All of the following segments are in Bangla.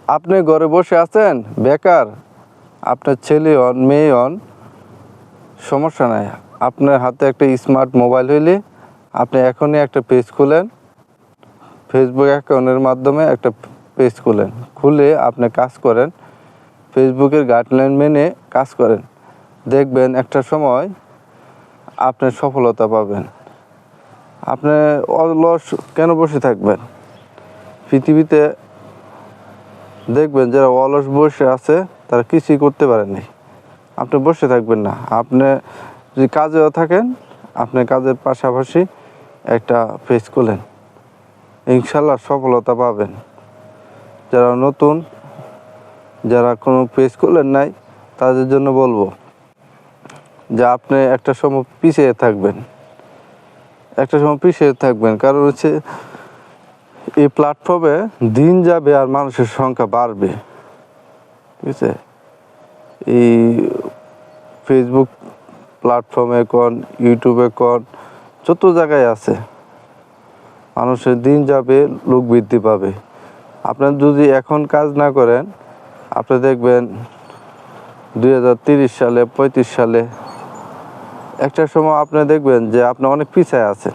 আপনি ঘরে বসে আছেন বেকার, আপনার ছেলে হন মেয়ে হন, সমস্যা নাই। আপনার হাতে একটা স্মার্ট মোবাইল হইলে আপনি এখনই একটা পেজ খুলেন, ফেসবুক অ্যাকাউন্টের মাধ্যমে একটা পেজ খুলে আপনি কাজ করেন, ফেসবুকের গাইডলাইন মেনে কাজ করেন। দেখবেন একটা সময় আপনি সফলতা পাবেন। আপনি অলস কেন বসে থাকবেন? পৃথিবীতে দেখবেন যারা অলস বসে আছে তারা কিছুই করতে পারেনি। আপনি বসে থাকবেন না। আপনি যদি কাজেও থাকেন, আপনি কাজের পাশাপাশি একটা পেজ খোলেন, ইনশাল্লাহ সফলতা পাবেন। যারা নতুন, যারা কোনো পেজ খোলেন নাই, তাদের জন্য বলবো যে আপনি একটা সময় পিছিয়ে থাকবেন, কারণ হচ্ছে এই প্ল্যাটফর্মে দিন যাবে আর মানুষের সংখ্যা বাড়বে, ঠিক আছে? এই ফেসবুক প্ল্যাটফর্মে কোন, ইউটিউবে কোন, যত জায়গায় আছে, মানুষের দিন যাবে, লোক বৃদ্ধি পাবে। আপনার যদি এখন কাজ না করেন, আপনি দেখবেন 2030 সালে 35 সালে একটা সময় আপনি দেখবেন যে আপনি অনেক পিছিয়ে আছেন।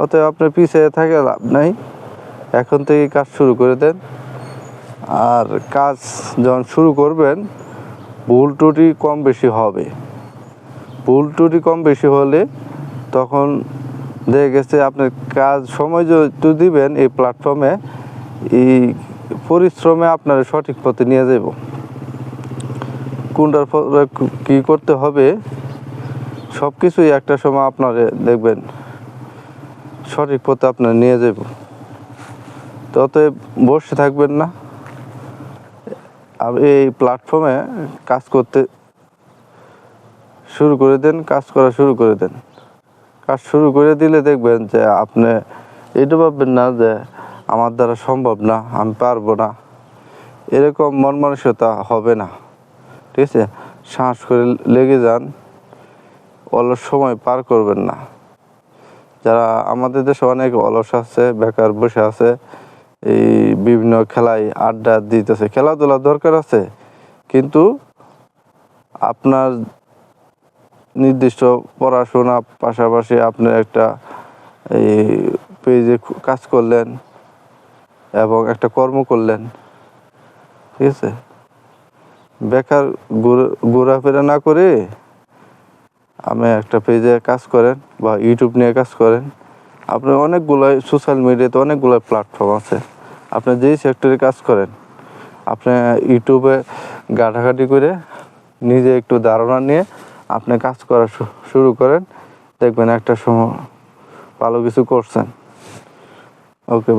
অতএব আপনার পিছিয়ে থাকে লাভ নাই, এখন থেকে কাজ শুরু করে দেন। আর কাজ যখন শুরু করবেন, ভুল ত্রুটি কম বেশি হলে তখন দেখা গেছে আপনার কাজ সময় যদি দিবেন এই প্ল্যাটফর্মে, এই পরিশ্রমে আপনার সঠিক পথে নিয়ে যাব। কোনটার পরে কী করতে হবে সব কিছুই একটা সময় আপনারা দেখবেন সঠিক পথে আপনার নিয়ে যাব। অতএব বসে থাকবেন না, এই প্ল্যাটফর্মে কাজ করতে শুরু করে দেন, কাজ শুরু করে দিলে দেখবেন যে আপনি এটা ভাববেন না যে আমার দ্বারা সম্ভব না, আমি পারবো না, এরকম মন মানসিকতা হবে না, ঠিক আছে? সাহস করে লেগে যান, অলস সময় পার করবেন না। যারা আমাদের দেশে অনেক অলস আছে, বেকার বসে আছে, এই বিভিন্ন খেলায় আড্ডা দিতেছে। খেলাধুলা দরকার আছে, কিন্তু আপনার নির্দিষ্ট পড়াশোনা পাশাপাশি আপনি একটা এই পেজে কাজ করলেন এবং একটা কর্ম করলেন, ঠিক আছে? বেকার ঘোরাফেরা না করে আমি একটা পেজে কাজ করেন বা ইউটিউব নিয়ে কাজ করেন। আপনার অনেকগুলো সোশ্যাল মিডিয়াতে অনেকগুলো প্ল্যাটফর্ম আছে, আপনি যেই সেক্টরে কাজ করেন, আপনি ইউটিউবে ঘাটাঘাটি করে নিজে একটু ধারণা নিয়ে আপনি কাজ করা শুরু করেন, দেখবেন একটা সময় ভালো কিছু করছেন। ওকে।